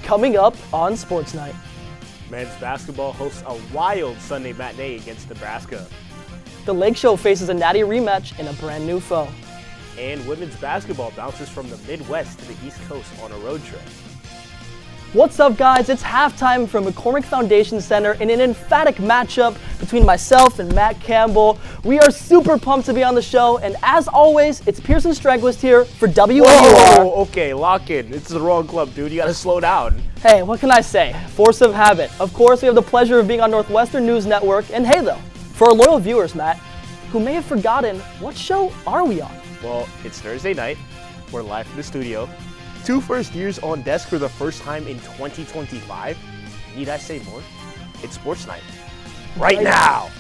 coming up on SportsNight. Men's basketball hosts a wild Sunday matinee against Nebraska. The Lake Show faces a natty rematch in a brand new foe. And women's basketball bounces from the Midwest to the East Coast on a road trip. What's up, guys? It's halftime from McCormick Foundation Center in an emphatic matchup between myself and Matt Campbell. We are super pumped to be on the show, and as always, it's Pierson Strandquist here for WNUR. Whoa, okay, lock in. It's the wrong club, dude. You gotta slow down. Hey, what can I say? Force of habit. Of course, we have the pleasure of being on Northwestern News Network, and hey, though, for our loyal viewers, Matt, who may have forgotten, what show are we on? Well, it's Thursday night. We're live from the studio. 2 first years on desk for the first time in 2025. Need I say more? It's SportsNight. Right now!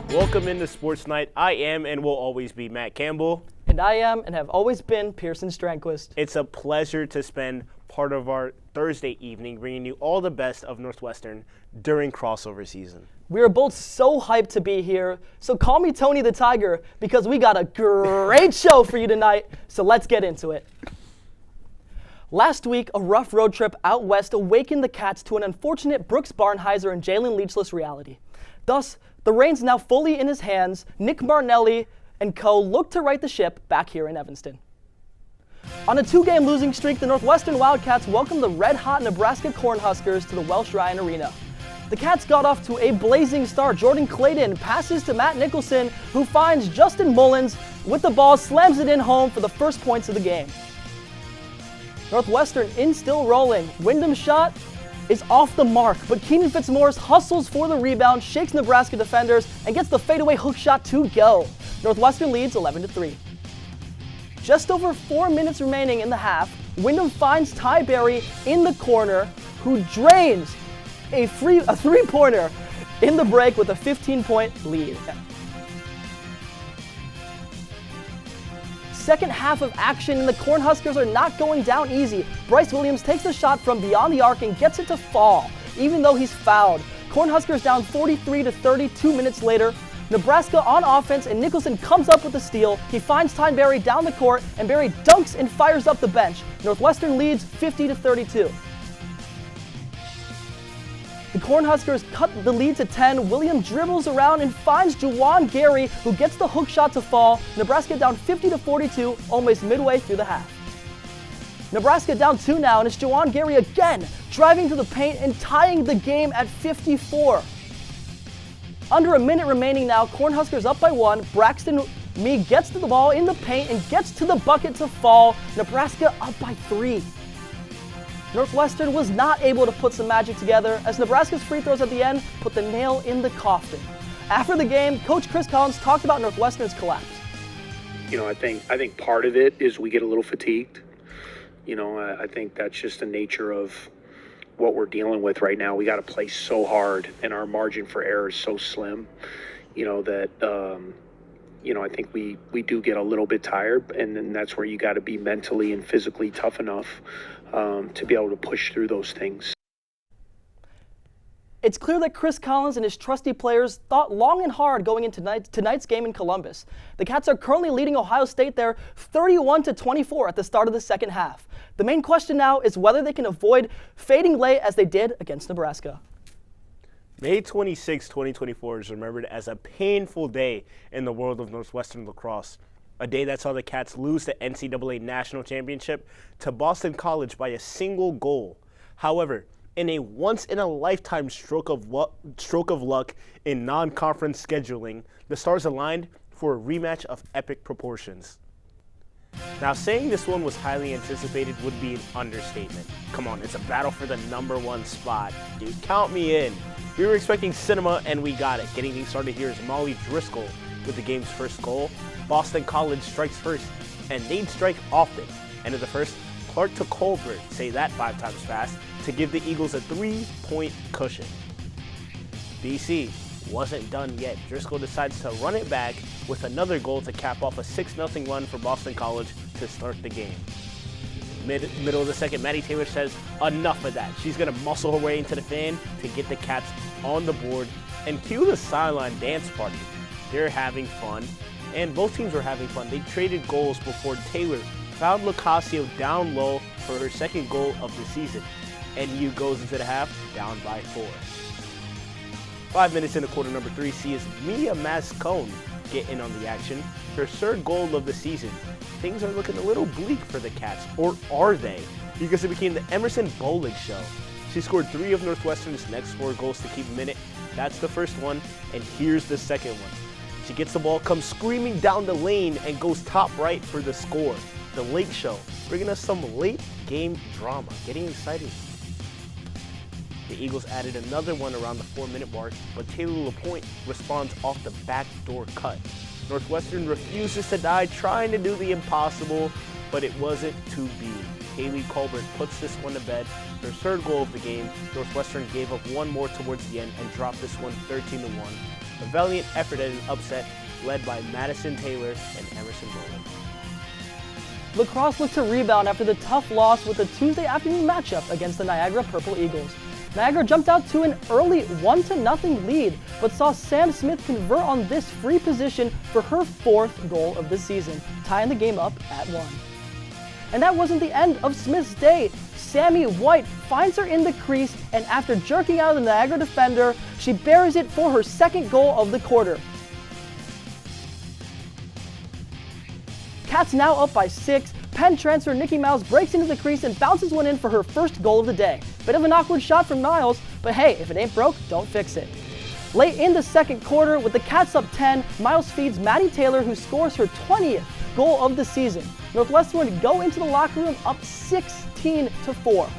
Welcome into SportsNight. I am and will always be Matt Campbell. And I am and have always been Pierson Strandquist. It's a pleasure to spend part of our Thursday evening bringing you all the best of Northwestern during crossover season. We are both so hyped to be here, so call me Tony the Tiger because we got a great show for you tonight, so let's get into it. Last week, a rough road trip out west awakened the Cats to an unfortunate Brooks Barnheiser and Jalen Leachless reality. Thus, the reins now fully in his hands, Nick Martinelli and co. look to right the ship back here in Evanston. On a 2-game losing streak, the Northwestern Wildcats welcomed the red-hot Nebraska Cornhuskers to the Welsh-Ryan Arena. The Cats got off to a blazing start. Jordan Clayton passes to Matt Nicholson, who finds Justin Mullins with the ball, slams it in home for the first points of the game. Northwestern in still rolling. Wyndham's shot is off the mark, but Keenan Fitzmaurice hustles for the rebound, shakes Nebraska defenders, and gets the fadeaway hook shot to go. Northwestern leads 11-3. Just over 4 minutes remaining in the half, Wyndham finds Ty Berry in the corner, who drains a three-pointer in the break with a 15-point lead. Second half of action, and the Cornhuskers are not going down easy. Bryce Williams takes the shot from beyond the arc and gets it to fall, even though he's fouled. Cornhuskers down 43-30 2 minutes later. Nebraska on offense, and Nicholson comes up with the steal. He finds Ty Berry down the court, and Berry dunks and fires up the bench. Northwestern leads 50-32. The Cornhuskers cut the lead to 10. William dribbles around and finds Juwan Gary, who gets the hook shot to fall. Nebraska down 50-42, almost midway through the half. Nebraska down 2 now, and it's Juwan Gary again, driving to the paint and tying the game at 54. Under a minute remaining now, Cornhuskers up by 1. Braxton Mee gets to the ball in the paint and gets to the bucket to fall. Nebraska up by 3. Northwestern was not able to put some magic together, as Nebraska's free throws at the end put the nail in the coffin. After the game, Coach Chris Collins talked about Northwestern's collapse. You know, I think part of it is we get a little fatigued. You know, I think that's just the nature of what we're dealing with right now. We got to play so hard, and our margin for error is so slim, you know, that, you know, I think we do get a little bit tired, and then that's where you got to be mentally and physically tough enough to be able to push through those things. It's clear that Chris Collins and his trusty players thought long and hard going into tonight's game in Columbus. The Cats are currently leading Ohio State there 31-24 at the start of the second half. The main question now is whether they can avoid fading late as they did against Nebraska. May 26, 2024 is remembered as a painful day in the world of Northwestern lacrosse. A day that saw the Cats lose the NCAA National Championship to Boston College by a single goal. However, in a once-in-a-lifetime stroke of luck in non-conference scheduling, the Stars aligned for a rematch of epic proportions. Now, saying this one was highly anticipated would be an understatement. Come on, it's a battle for the #1 spot. Dude, count me in. We were expecting cinema, and we got it. Getting things started here is Molly Driscoll with the game's first goal. Boston College strikes first, and they'd strike often. End of the first, Clark to Colbert, say that 5 times fast, to give the Eagles a 3-point cushion. BC, wasn't done yet. Driscoll decides to run it back with another goal to cap off a 6-0 run for Boston College to start the game. Middle of the second, Maddie Taylor says enough of that. She's going to muscle her way into the fan to get the Cats on the board and cue the sideline dance party. They're having fun, and both teams were having fun. They traded goals before Taylor found Locasio down low for her second goal of the season. NU goes into the half down by 4. 5 minutes into quarter number 3 sees Mia Mascone get in on the action. Her third goal of the season. Things are looking a little bleak for the Cats, or are they? Because it became the Emerson Bowling show. She scored 3 of Northwestern's next 4 goals to keep them in it. That's the first one, and here's the second one. She gets the ball, comes screaming down the lane, and goes top right for the score. The late show, bringing us some late game drama. Getting excited. The Eagles added another one around the 4-minute mark, but Taylor LaPointe responds off the backdoor cut. Northwestern refuses to die, trying to do the impossible, but it wasn't to be. Haley Colbert puts this one to bed. Her third goal of the game. Northwestern gave up one more towards the end and dropped this one 13-1. A valiant effort at an upset led by Madison Taylor and Emerson Bowling. Lacrosse looked to rebound after the tough loss with the Tuesday afternoon matchup against the Niagara Purple Eagles. Niagara jumped out to an early 1-0 lead, but saw Sam Smith convert on this free position for her 4th goal of the season, tying the game up at 1. And that wasn't the end of Smith's day. Sammy White finds her in the crease, and after jerking out the Niagara defender, she buries it for her 2nd goal of the quarter. Cats now up by 6. Penn transfer Nikki Miles breaks into the crease and bounces one in for her 1st goal of the day. Bit of an awkward shot from Miles, but hey, if it ain't broke, don't fix it. Late in the 2nd quarter, with the Cats up 10, Miles feeds Maddie Taylor, who scores her 20th goal of the season. Northwestern would go into the locker room up 16-4.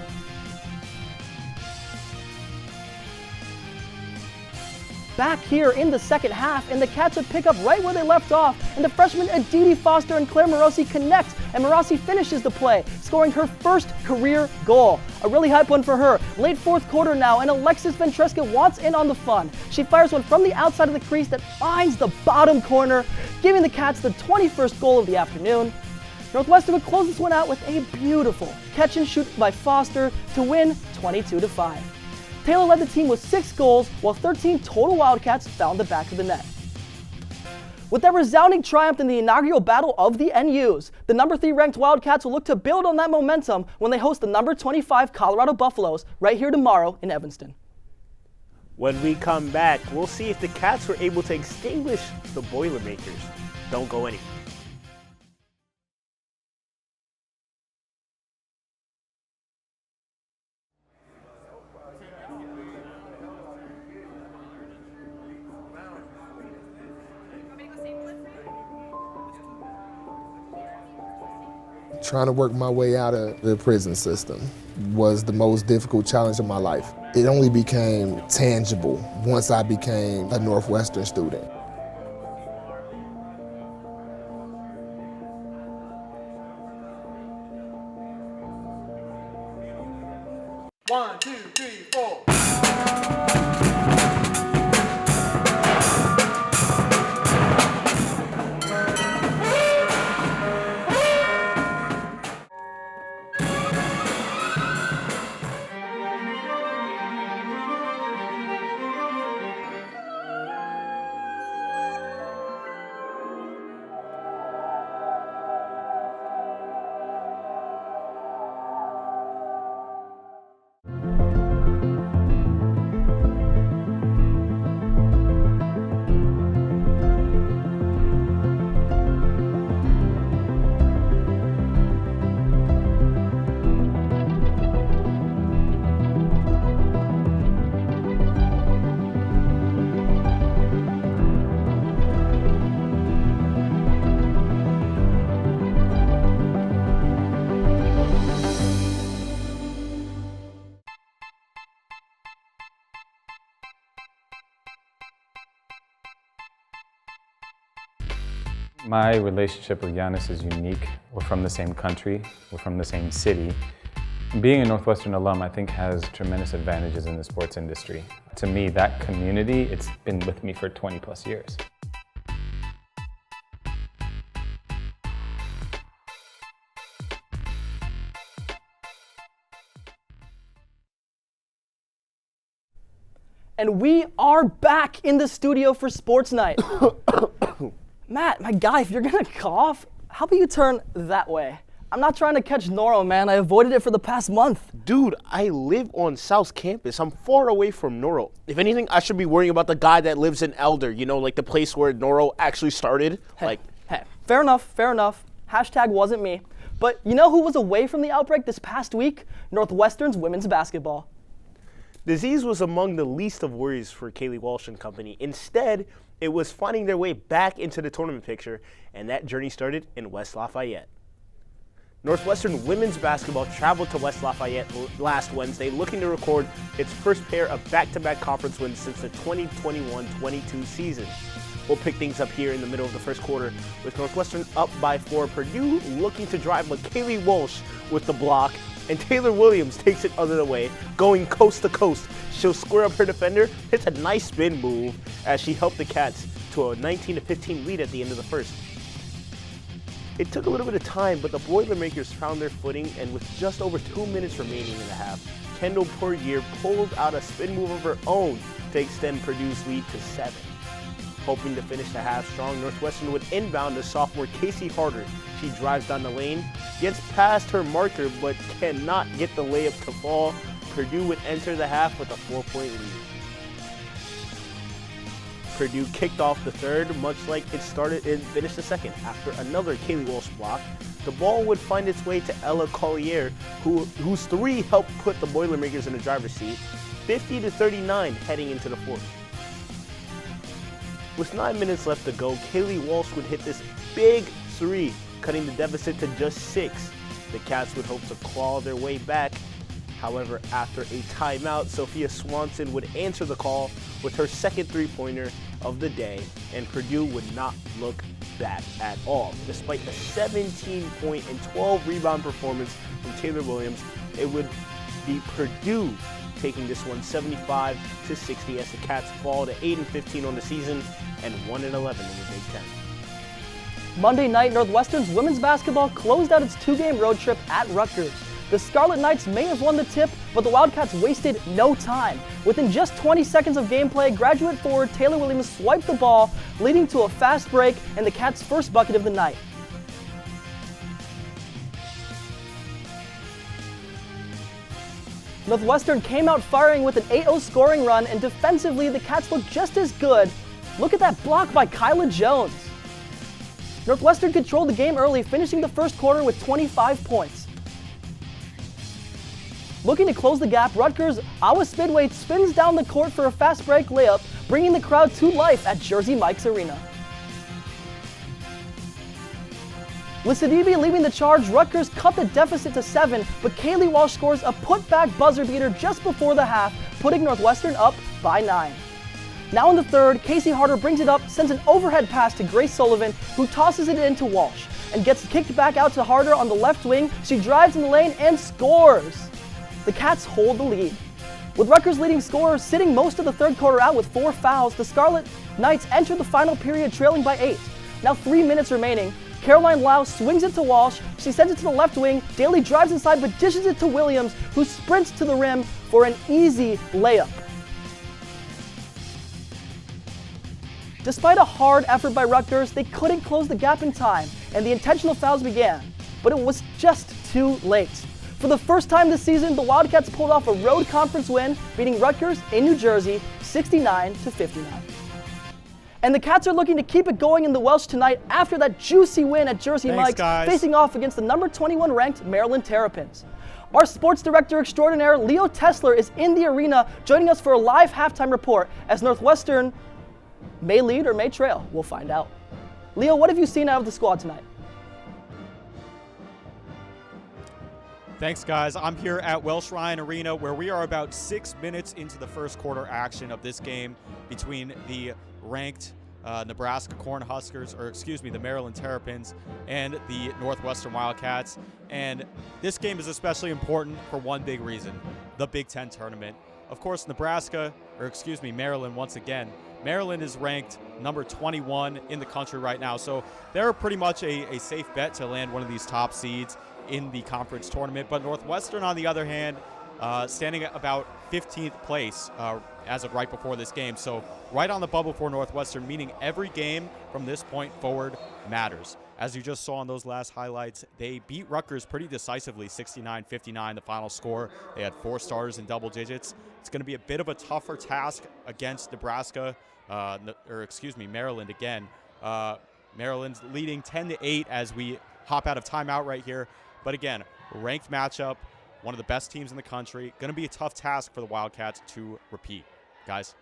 Back here in the second half, and the Cats would pick up right where they left off, and the freshmen Aditi Foster and Claire Morosi connect, and Morosi finishes the play, scoring her 1st career goal. A really hype one for her. Late 4th quarter now, and Alexis Ventresca wants in on the fun. She fires one from the outside of the crease that finds the bottom corner, giving the Cats the 21st goal of the afternoon. Northwestern would close this one out with a beautiful catch and shoot by Foster to win 22-5. Taylor led the team with 6 goals, while 13 total Wildcats found the back of the net. With their resounding triumph in the inaugural battle of the NUs, the number 3 ranked Wildcats will look to build on that momentum when they host the number 25 Colorado Buffaloes right here tomorrow in Evanston. When we come back, we'll see if the Cats were able to extinguish the Boilermakers. Don't go anywhere. Trying to work my way out of the prison system was the most difficult challenge of my life. It only became tangible once I became a Northwestern student. One, two, three, four. My relationship with Giannis is unique. We're from the same country, we're from the same city, Being a Northwestern alum, I think, has tremendous advantages in the sports industry. To me, that community, it's been with me for 20 plus years. And we are back in the studio for Sports Night. Matt, my guy, if you're gonna cough, how about you turn that way? I'm not trying to catch noro, man. I avoided it for the past month. Dude, I live on South Campus. I'm far away from Noro. If anything, I should be worrying about the guy that lives in Elder, you know, like the place where Noro actually started. Hey, fair enough, fair enough. Hashtag wasn't me. But you know who was away from the outbreak this past week? Northwestern's women's basketball. Disease was among the least of worries for Kaylee Walsh and company. Instead, it was finding their way back into the tournament picture, and that journey started in West Lafayette. Northwestern women's basketball traveled to West Lafayette last Wednesday, looking to record its first pair of back-to-back conference wins since the 2021-22 season. We'll pick things up here in the middle of the first quarter with Northwestern up by 4. Purdue looking to drive, but Kaylee Walsh with the block, and Taylor Williams takes it other way, going coast to coast. She'll square up her defender, hits a nice spin move as she helped the Cats to a 19-15 lead at the end of the first. It took a little bit of time, but the Boilermakers found their footing, and with just over 2 minutes remaining in the half, Kendall Poirier pulled out a spin move of her own to extend Purdue's lead to 7. Hoping to finish the half strong, Northwestern would inbound to sophomore Casey Harder. She drives down the lane, gets past her marker, but cannot get the layup to fall. Purdue would enter the half with a 4-point lead. Purdue kicked off the third, much like it started and finished the second. After another Kaylee Walsh block, the ball would find its way to Ella Collier, whose 3 helped put the Boilermakers in the driver's seat, 50-39 heading into the fourth. With 9 minutes left to go, Kaylee Walsh would hit this big 3, cutting the deficit to just 6. The Cats would hope to claw their way back. However, after a timeout, Sophia Swanson would answer the call with her second 3-pointer of the day, and Purdue would not look back at all. Despite a 17-point and 12-rebound performance from Taylor Williams, it would be Purdue taking this one 75-60 as the Cats fall to 8-15 on the season and 1-11 in the Big Ten. Monday night, Northwestern's women's basketball closed out its 2-game road trip at Rutgers. The Scarlet Knights may have won the tip, but the Wildcats wasted no time. Within just 20 seconds of gameplay, graduate forward Taylor Williams swiped the ball, leading to a fast break and the Cats' first bucket of the night. Northwestern came out firing with an 8-0 scoring run, and defensively, the Cats looked just as good. Look at that block by Kyla Jones. Northwestern controlled the game early, finishing the first quarter with 25 points. Looking to close the gap, Rutgers' Awa Spidway spins down the court for a fast break layup, bringing the crowd to life at Jersey Mike's Arena. With Sidibe leading the charge, Rutgers cut the deficit to 7, but Kaylee Walsh scores a putback buzzer beater just before the half, putting Northwestern up by 9. Now in the third, Casey Harder brings it up, sends an overhead pass to Grace Sullivan, who tosses it into Walsh, and gets kicked back out to Harder on the left wing. She drives in the lane and scores. The Cats hold the lead. With Rutgers' leading scorer sitting most of the third quarter out with 4 fouls, the Scarlet Knights enter the final period trailing by 8. Now 3 minutes remaining. Caroline Lau swings it to Walsh. She sends it to the left wing. Daly drives inside but dishes it to Williams, who sprints to the rim for an easy layup. Despite a hard effort by Rutgers, they couldn't close the gap in time, and the intentional fouls began. But it was just too late. For the first time this season, the Wildcats pulled off a road conference win, beating Rutgers in New Jersey 69-59. And the Cats are looking to keep it going in the Welsh tonight after that juicy win at Jersey Mike's, facing off against the number 21 ranked Maryland Terrapins. Our sports director extraordinaire, Leo Tesler, is in the arena joining us for a live halftime report as Northwestern may lead or may trail. We'll find out. Leo, what have you seen out of the squad tonight? Thanks, guys. I'm here at Welsh-Ryan Arena, where we are about 6 minutes into the first quarter action of this game between the ranked Nebraska Cornhuskers, the Maryland Terrapins, and the Northwestern Wildcats. And this game is especially important for one big reason: the Big Ten tournament. Of course, Maryland once again. Maryland is ranked number 21 in the country right now, so they're pretty much a safe bet to land one of these top seeds in the conference tournament. But Northwestern, on the other hand, standing at about 15th place as of right before this game. So right on the bubble for Northwestern, meaning every game from this point forward matters. As you just saw on those last highlights, they beat Rutgers pretty decisively, 69-59, the final score. They had 4 starters in double digits. It's going to be a bit of a tougher task against Maryland again. Maryland's leading 10-8 as we hop out of timeout right here. But again, ranked matchup, one of the best teams in the country. Going to be a tough task for the Wildcats to repeat. Guys.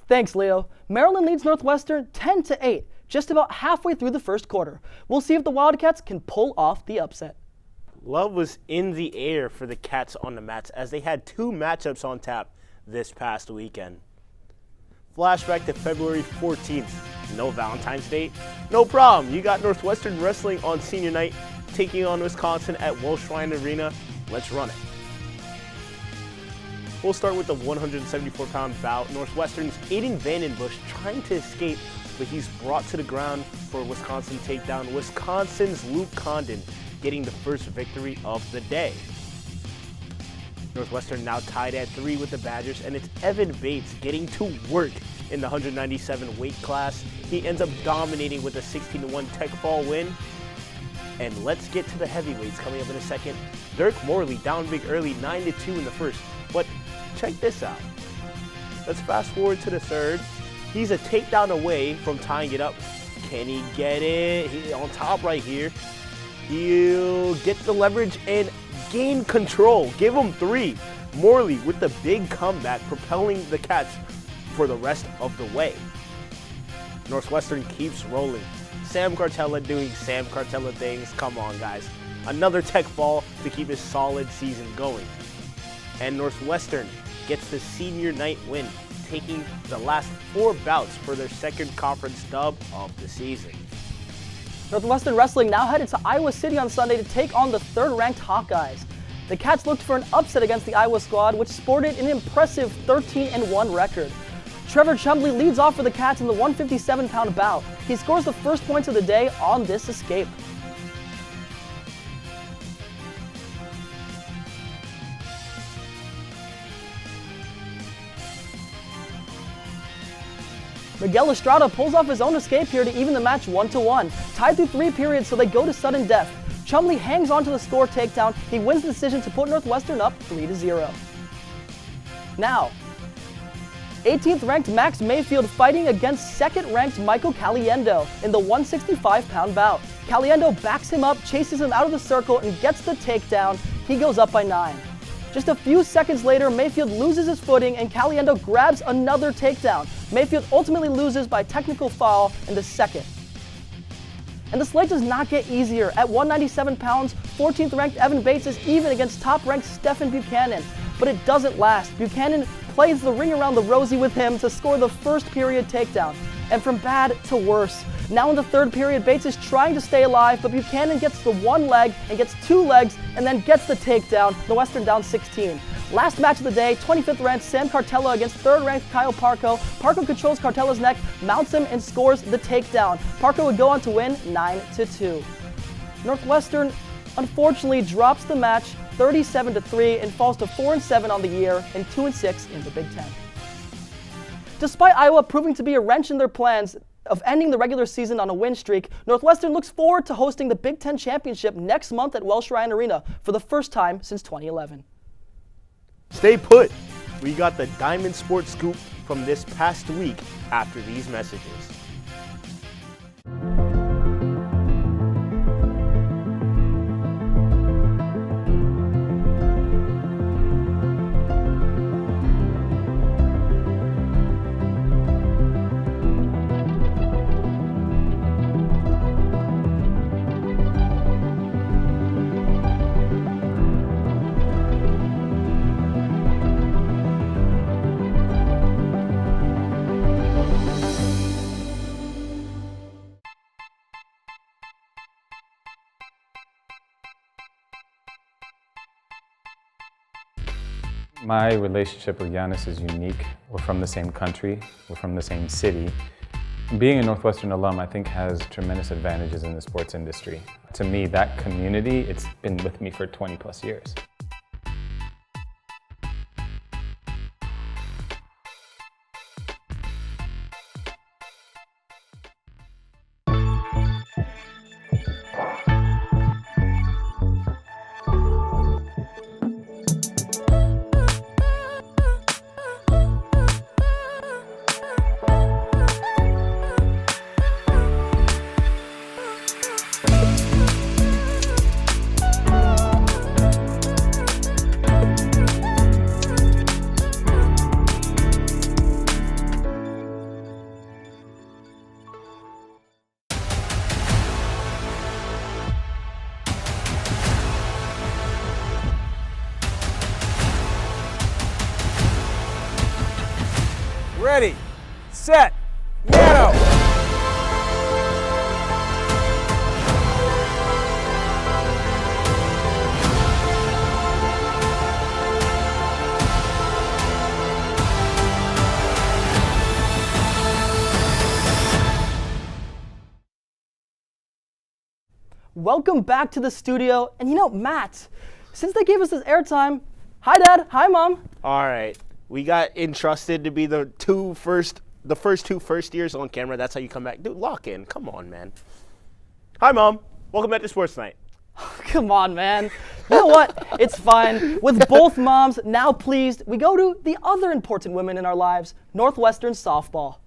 Thanks, Leo. Maryland leads Northwestern 10-8, just about halfway through the first quarter. We'll see if the Wildcats can pull off the upset. Love was in the air for the Cats on the mats as they had 2 matchups on tap this past weekend. Flashback to February 14th. No Valentine's Day? No problem. You got Northwestern wrestling on senior night, taking on Wisconsin at Welsh-Ryan Arena. Let's run it. We'll start with the 174-pound bout. Northwestern's Aiden Vandenbush trying to escape, but he's brought to the ground for a Wisconsin takedown. Wisconsin's Luke Condon getting the first victory of the day. Northwestern now tied at 3 with the Badgers, and it's Evan Bates getting to work in the 197 weight class. He ends up dominating with a 16-1 tech fall win. And let's get to the heavyweights coming up in a second. Dirk Morley down big early, 9-2 in the first. But check this out. Let's fast forward to the third. He's a takedown away from tying it up. Can he get it? He's on top right here. He'll get the leverage and gain control. Give him 3. Morley with the big comeback, propelling the Cats for the rest of the way. Northwestern keeps rolling. Sam Cartella doing Sam Cartella things. Come on, guys. Another tech fall to keep his solid season going. And Northwestern gets the senior night win, taking the last 4 bouts for their second conference dub of the season. Northwestern Wrestling now headed to Iowa City on Sunday to take on the 3rd-ranked Hawkeyes. The Cats looked for an upset against the Iowa squad, which sported an impressive 13-1 record. Trevor Chumbley leads off for the Cats in the 157-pound bout. He scores the first points of the day on this escape. Miguel Estrada pulls off his own escape here to even the match 1-1. Tied through 3 periods, so they go to sudden death. Chumley hangs on to the score takedown. He wins the decision to put Northwestern up 3-0. Now, 18th ranked Max Mayfield fighting against 2nd ranked Michael Caliendo in the 165-pound bout. Caliendo backs him up, chases him out of the circle, and gets the takedown. He goes up by 9. Just a few seconds later, Mayfield loses his footing and Caliendo grabs another takedown. Mayfield ultimately loses by technical foul in the 2nd. And the slate does not get easier. At 197 pounds, 14th ranked Evan Bates is even against top ranked Stephen Buchanan. But it doesn't last. Buchanan plays the ring around the rosy with him to score the first period takedown. And from bad to worse. Now in the 3rd period, Bates is trying to stay alive, but Buchanan gets the 1 leg and gets 2 legs and then gets the takedown. Northwestern down 16. Last match of the day, 25th ranked Sam Cartella against 3rd ranked Kyle Parco. Parco controls Cartella's neck, mounts him, and scores the takedown. Parco would go on to win 9-2. Northwestern unfortunately drops the match 37-3 and falls to 4-7 on the year and 2-6 in the Big Ten. Despite Iowa proving to be a wrench in their plans of ending the regular season on a win streak, Northwestern looks forward to hosting the Big Ten Championship next month at Welsh-Ryan Arena for the first time since 2011. Stay put. We got the Diamond Sports Scoop from this past week after these messages. My relationship with Giannis is unique. We're from the same country, we're from the same city. Being a Northwestern alum, I think, has tremendous advantages in the sports industry. To me, that community, it's been with me for 20 plus years. Ready, set, Nano! Welcome back to the studio. And you know, Matt, since they gave us this airtime, hi Dad, hi Mom. All right. We got entrusted to be the first two first years on camera. That's how you come back. Dude, lock in. Come on, man. Hi, Mom. Welcome back to Sports Night. Come on, man. You know what? It's fine. With both moms now pleased, we go to the other important women in our lives, Northwestern softball.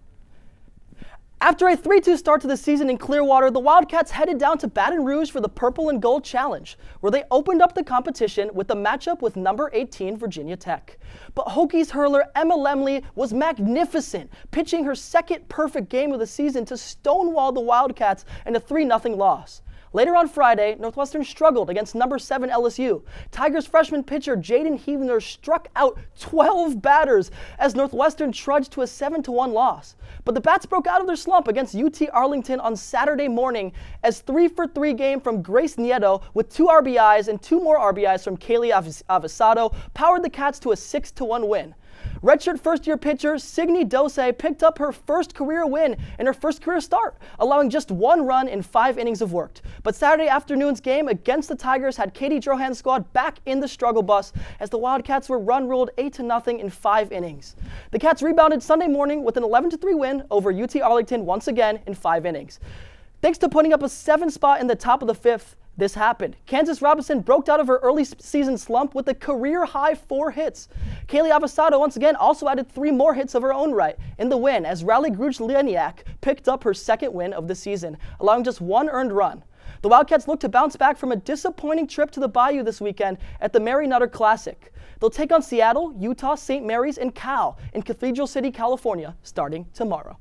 After a 3-2 start to the season in Clearwater, the Wildcats headed down to Baton Rouge for the Purple and Gold Challenge, where they opened up the competition with the matchup with number 18 Virginia Tech. But Hokies hurler Emma Lemley was magnificent, pitching her second perfect game of the season to stonewall the Wildcats in a 3-0 loss. Later on Friday, Northwestern struggled against number 7 LSU. Tigers freshman pitcher Jaden Heavener struck out 12 batters as Northwestern trudged to a 7-1 loss. But the Bats broke out of their slump against UT Arlington on Saturday morning as 3-for-3 game from Grace Nieto with 2 RBIs and 2 more RBIs from Kaylee Avisado powered the Cats to a 6-1 win. Redshirt first-year pitcher Signe Dose picked up her first career win in her first career start, allowing just 1 run in 5 innings of work. But Saturday afternoon's game against the Tigers had Katie Drohan's squad back in the struggle bus as the Wildcats were run-ruled 8-0 in 5 innings. The Cats rebounded Sunday morning with an 11-3 win over UT Arlington once again in 5 innings. Thanks to putting up a 7 spot in the top of the 5th, this happened. Kansas Robinson broke out of her early season slump with a career-high 4 hits. Kaylee Avisado once again also added 3 more hits of her own right in the win as Raleigh Gruch-Leniak picked up her second win of the season, allowing just 1 earned run. The Wildcats look to bounce back from a disappointing trip to the Bayou this weekend at the Mary Nutter Classic. They'll take on Seattle, Utah, St. Mary's, and Cal in Cathedral City, California, starting tomorrow.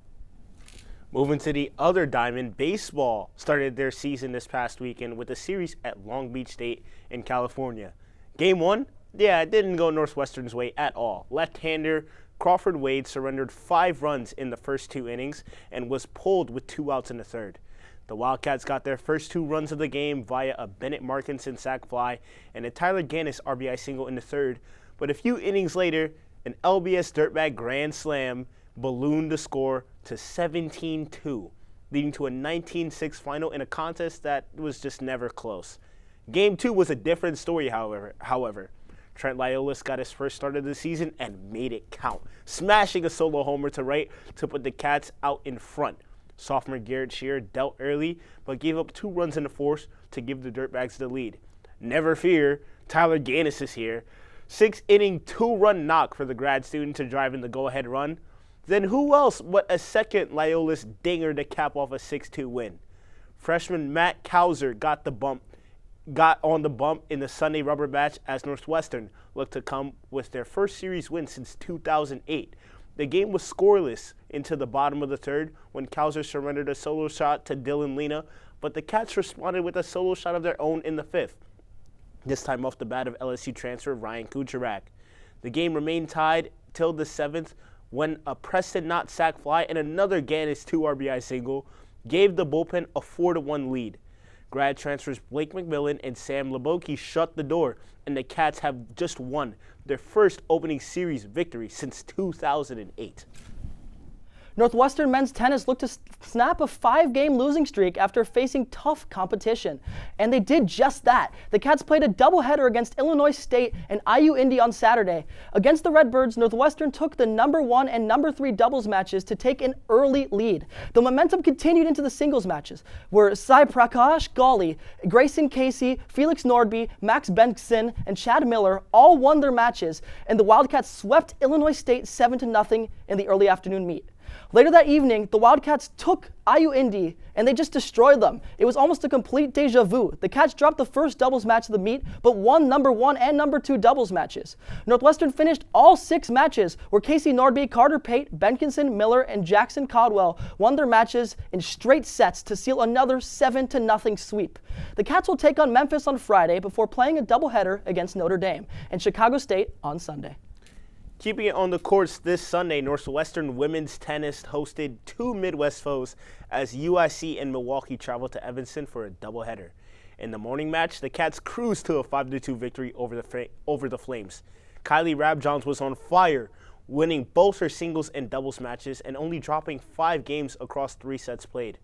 Moving to the other diamond, baseball started their season this past weekend with a series at Long Beach State in California. Game 1, it didn't go Northwestern's way at all. Left-hander Crawford Wade surrendered 5 runs in the first 2 innings and was pulled with 2 outs in the third. The Wildcats got their first 2 runs of the game via a Bennett Markinson sac fly and a Tyler Gannis RBI single in the third, but a few innings later, an LBS dirtbag grand slam ballooned the score to 17-2, leading to a 19-6 final in a contest that was just never close. Game 2 was a different story, however. Trent Lyolis got his first start of the season and made it count, smashing a solo homer to right to put the Cats out in front. Sophomore Garrett Shearer dealt early, but gave up 2 runs in the fourth to give the Dirtbags the lead. Never fear, Tyler Gannis is here. 6-inning, 2-run knock for the grad student to drive in the go-ahead run. Then who else but a second Lyolis dinger to cap off a 6-2 win? Freshman Matt Kauser got on the bump in the Sunday rubber match as Northwestern looked to come with their first series win since 2008. The game was scoreless into the bottom of the third when Kauser surrendered a solo shot to Dylan Lena, but the Cats responded with a solo shot of their own in the 5th, this time off the bat of LSU transfer Ryan Kucherak. The game remained tied till the 7th when a Preston Knott sac fly and another Gannis 2 RBI single gave the bullpen a 4-1 lead. Grad transfers Blake McMillan and Sam Leboki shut the door, and the Cats have just won their first opening series victory since 2008. Northwestern men's tennis looked to snap a 5-game losing streak after facing tough competition. And they did just that. The Cats played a doubleheader against Illinois State and IU Indy on Saturday. Against the Redbirds, Northwestern took the number 1 and number 3 doubles matches to take an early lead. The momentum continued into the singles matches, where Sai Prakash Gali, Grayson Casey, Felix Nordby, Max Benson, and Chad Miller all won their matches, and the Wildcats swept Illinois State 7-0 in the early afternoon meet. Later that evening, the Wildcats took IU Indy, and they just destroyed them. It was almost a complete deja vu. The Cats dropped the first doubles match of the meet, but won number 1 and number 2 doubles matches. Northwestern finished all 6 matches, where Casey Nordby, Carter Pate, Benkinson, Miller, and Jackson Caldwell won their matches in straight sets to seal another 7-0 sweep. The Cats will take on Memphis on Friday before playing a doubleheader against Notre Dame and Chicago State on Sunday. Keeping it on the courts this Sunday, Northwestern women's tennis hosted 2 Midwest foes as UIC and Milwaukee traveled to Evanston for a doubleheader. In the morning match, the Cats cruised to a 5-2 victory over the Flames. Kylie Rabjohns was on fire, winning both her singles and doubles matches and only dropping 5 games across 3 sets played.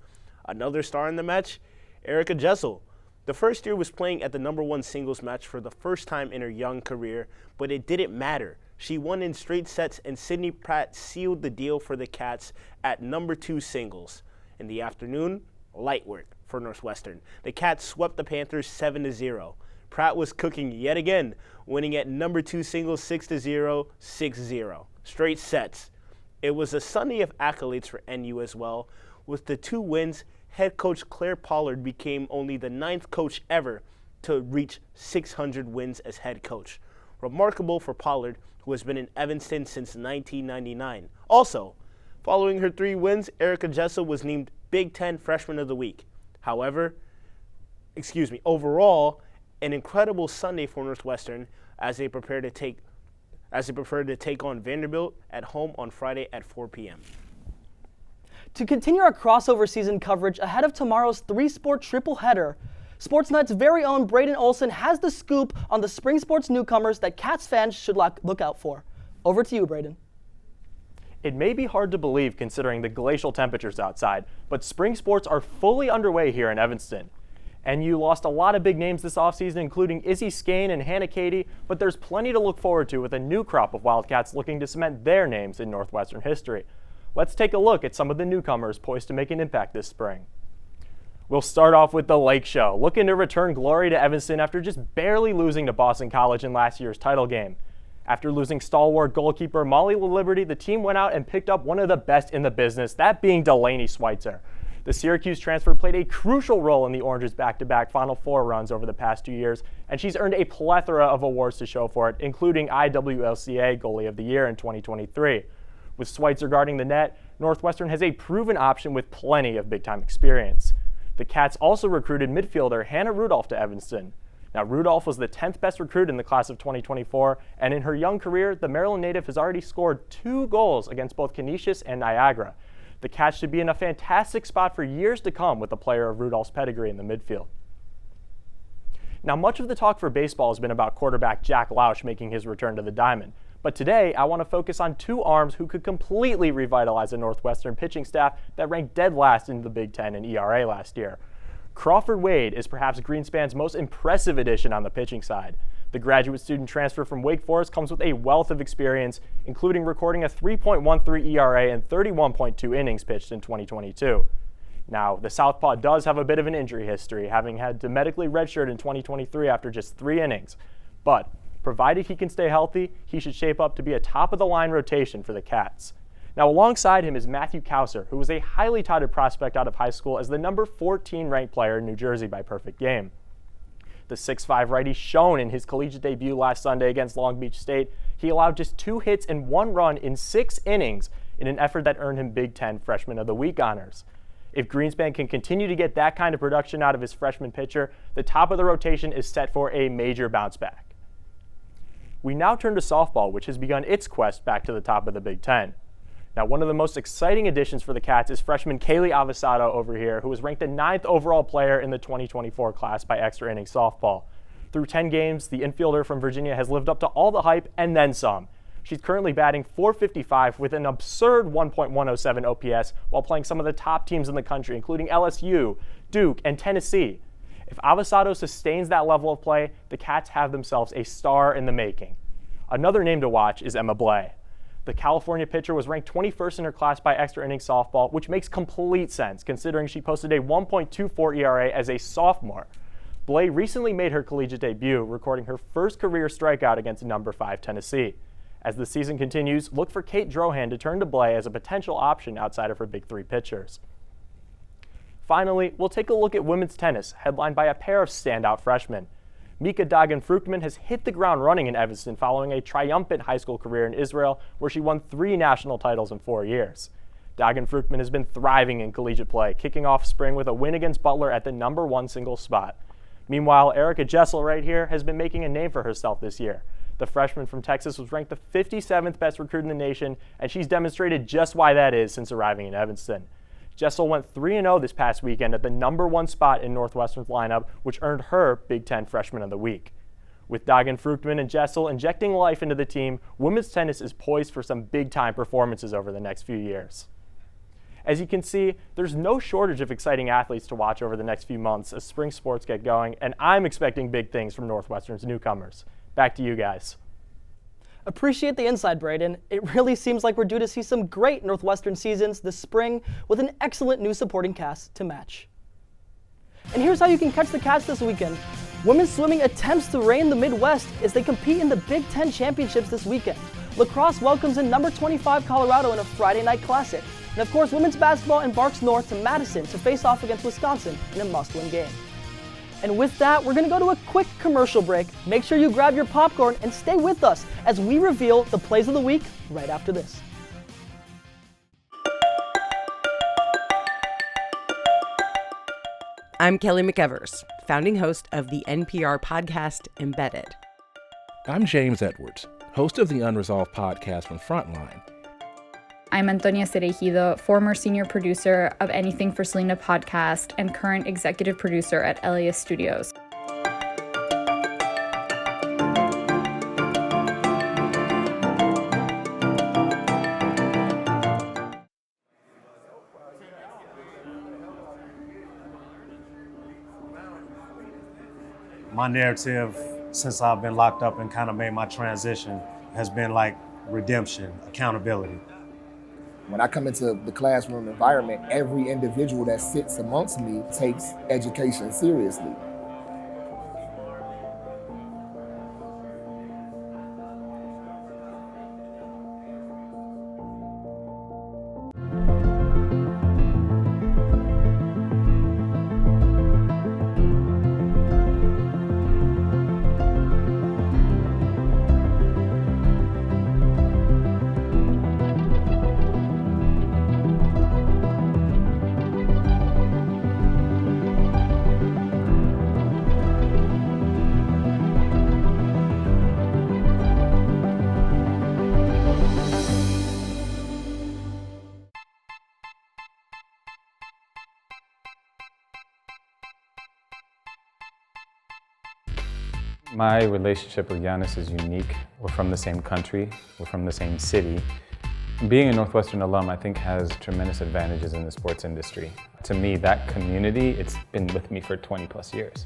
Another star in the match, Erica Jessel. The first year was playing at the number 1 singles match for the first time in her young career, but it didn't matter. She won in straight sets, and Sydney Pratt sealed the deal for the Cats at number 2 singles. In the afternoon, light work for Northwestern. The Cats swept the Panthers 7-0. Pratt was cooking yet again, winning at number 2 singles 6-0, 6-0. Straight sets. It was a Sunday of accolades for NU as well. With the 2 wins, head coach Claire Pollard became only the 9th coach ever to reach 600 wins as head coach. Remarkable for Pollard, who has been in Evanston since 1999. Also, following her 3 wins, Erica Jessel was named Big Ten Freshman of the Week. Overall, an incredible Sunday for Northwestern as they prepare to take on Vanderbilt at home on Friday at 4 p.m. To continue our crossover season coverage ahead of tomorrow's 3-sport tripleheader, SportsNight's very own Braedon Olsen has the scoop on the spring sports newcomers that Cats fans should look out for. Over to you, Braedon. It may be hard to believe considering the glacial temperatures outside, but spring sports are fully underway here in Evanston. NU lost a lot of big names this offseason, including Izzy Skane and Hannah Cady, but there's plenty to look forward to with a new crop of Wildcats looking to cement their names in Northwestern history. Let's take a look at some of the newcomers poised to make an impact this spring. We'll start off with the Lake Show, looking to return glory to Evanston after just barely losing to Boston College in last year's title game. After losing stalwart goalkeeper Molly LaLiberty, the team went out and picked up one of the best in the business, that being Delaney Schweitzer. The Syracuse transfer played a crucial role in the Orange's back-to-back Final Four runs over the past 2 years, and she's earned a plethora of awards to show for it, including IWLCA Goalie of the Year in 2023. With Schweitzer guarding the net, Northwestern has a proven option with plenty of big-time experience. The Cats also recruited midfielder Hannah Rudolph to Evanston. Now, Rudolph was the 10th best recruit in the class of 2024, and in her young career, the Maryland native has already scored 2 goals against both Canisius and Niagara. The Cats should be in a fantastic spot for years to come with a player of Rudolph's pedigree in the midfield. Now, much of the talk for baseball has been about quarterback Jack Lausch making his return to the diamond. But today, I want to focus on 2 arms who could completely revitalize a Northwestern pitching staff that ranked dead last in the Big Ten in ERA last year. Crawford Wade is perhaps Greenspan's most impressive addition on the pitching side. The graduate student transfer from Wake Forest comes with a wealth of experience, including recording a 3.13 ERA and 31.2 innings pitched in 2022. Now, the Southpaw does have a bit of an injury history, having had to medically redshirt in 2023 after just 3 innings. But provided he can stay healthy, he should shape up to be a top-of-the-line rotation for the Cats. Now, alongside him is Matthew Kauser, who was a highly touted prospect out of high school as the number 14 ranked player in New Jersey by perfect game. The 6'5 righty shone in his collegiate debut last Sunday against Long Beach State. He allowed just 2 hits and 1 run in 6 innings in an effort that earned him Big Ten Freshman of the Week honors. If Greenspan can continue to get that kind of production out of his freshman pitcher, the top of the rotation is set for a major bounce back. We now turn to softball, which has begun its quest back to the top of the Big Ten. Now, one of the most exciting additions for the Cats is freshman Kaylee Avasado over here, who was ranked the 9th overall player in the 2024 class by Extra Innings Softball. Through 10 games, the infielder from Virginia has lived up to all the hype and then some. She's currently batting .455 with an absurd 1.107 OPS while playing some of the top teams in the country, including LSU, Duke, and Tennessee. If Avasado sustains that level of play, the Cats have themselves a star in the making. Another name to watch is Emma Blay. The California pitcher was ranked 21st in her class by Extra Innings Softball, which makes complete sense considering she posted a 1.24 ERA as a sophomore. Blay recently made her collegiate debut, recording her first career strikeout against number 5 Tennessee. As the season continues, look for Kate Drohan to turn to Blay as a potential option outside of her Big Three pitchers. Finally, we'll take a look at women's tennis, headlined by a pair of standout freshmen. Mika Dagen-Fruchtman has hit the ground running in Evanston following a triumphant high school career in Israel, where she won 3 national titles in 4 years. Dagen-Fruchtman has been thriving in collegiate play, kicking off spring with a win against Butler at the number 1 singles spot. Meanwhile, Erica Jessel right here has been making a name for herself this year. The freshman from Texas was ranked the 57th best recruit in the nation, and she's demonstrated just why that is since arriving in Evanston. Jessel went 3-0 this past weekend at the number 1 spot in Northwestern's lineup, which earned her Big Ten Freshman of the Week. With Dagen-Fruchtman and Jessel injecting life into the team, women's tennis is poised for some big-time performances over the next few years. As you can see, there's no shortage of exciting athletes to watch over the next few months as spring sports get going, and I'm expecting big things from Northwestern's newcomers. Back to you guys. Appreciate the insight, Braedon. It really seems like we're due to see some great Northwestern seasons this spring with an excellent new supporting cast to match. And here's how you can catch the Cats this weekend. Women's swimming attempts to reign the Midwest as they compete in the Big Ten Championships this weekend. Lacrosse welcomes in number 25 Colorado in a Friday night classic. And of course, women's basketball embarks north to Madison to face off against Wisconsin in a must-win game. And with that, we're going to go to a quick commercial break. Make sure you grab your popcorn and stay with us as we reveal the plays of the week right after this. I'm Kelly McEvers, founding host of the NPR podcast Embedded. I'm James Edwards, host of the Unresolved podcast from Frontline. I'm Antonia Cereijido, former senior producer of Anything for Selena podcast and current executive producer at LAS Studios. My narrative, since I've been locked up and kind of made my transition, has been like redemption, accountability. When I come into the classroom environment, every individual that sits amongst me takes education seriously. My relationship with Giannis is unique. We're from the same country, we're from the same city. Being a Northwestern alum, I think, has tremendous advantages in the sports industry. To me, that community, it's been with me for 20 plus years.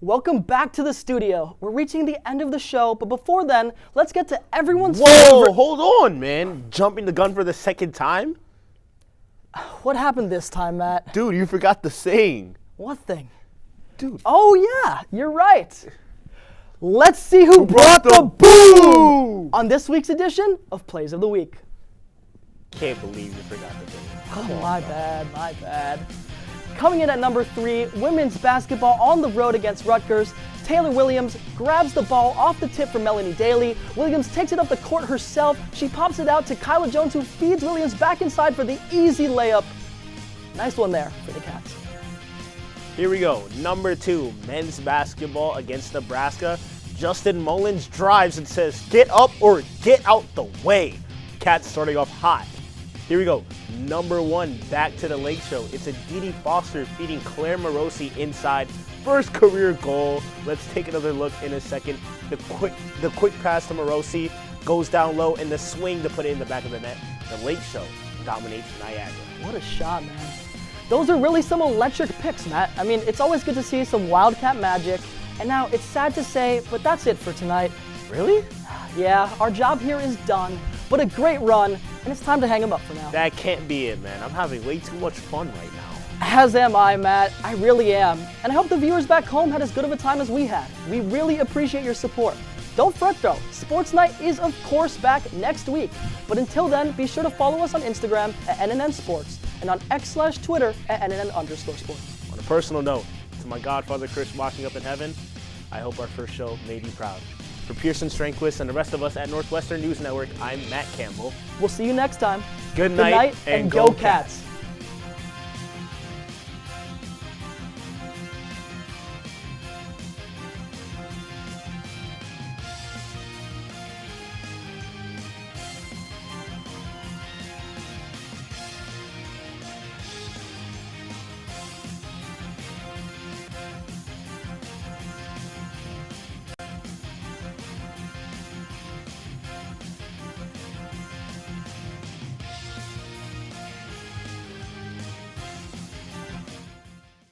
Welcome back to the studio. We're reaching the end of the show, but before then, let's get to everyone's favorite. Hold on, man. Jumping the gun for the second time? What happened this time, Matt? Dude, you forgot the saying. What thing? Dude. Oh, yeah, you're right. Let's see who brought the boo on this week's edition of Plays of the Week. Can't believe you forgot the thing. Oh, my bad. Coming in at number 3, women's basketball on the road against Rutgers. Taylor Williams grabs the ball off the tip from Melanie Daly. Williams takes it up the court herself. She pops it out to Kyla Jones, who feeds Williams back inside for the easy layup. Nice one there for the Cats. Here we go. Number 2, men's basketball against Nebraska. Justin Mullins drives and says, "Get up or get out the way." Cats starting off hot. Here we go. Number 1, back to the Lake Show. It's a Didi Foster feeding Claire Morosi inside. First career goal. Let's take another look in a second. The quick pass to Morosi goes down low, and the swing to put it in the back of the net. The Lake Show dominates Niagara. What a shot, man. Those are really some electric picks, Matt. I mean, it's always good to see some Wildcat magic. And now it's sad to say, but that's it for tonight. Really? Yeah, our job here is done. But a great run, and it's time to hang him up for now. That can't be it, man. I'm having way too much fun right now. As am I, Matt. I really am. And I hope the viewers back home had as good of a time as we had. We really appreciate your support. Don't fret though, Sports Night is of course back next week. But until then, be sure to follow us on Instagram at NNN Sports and on X/Twitter at NNN_sports. On a personal note, to my godfather Chris watching up in heaven, I hope our first show made you proud. For Pierson Strandquist and the rest of us at Northwestern News Network, I'm Matt Campbell. We'll see you next time. Good night and go Cats.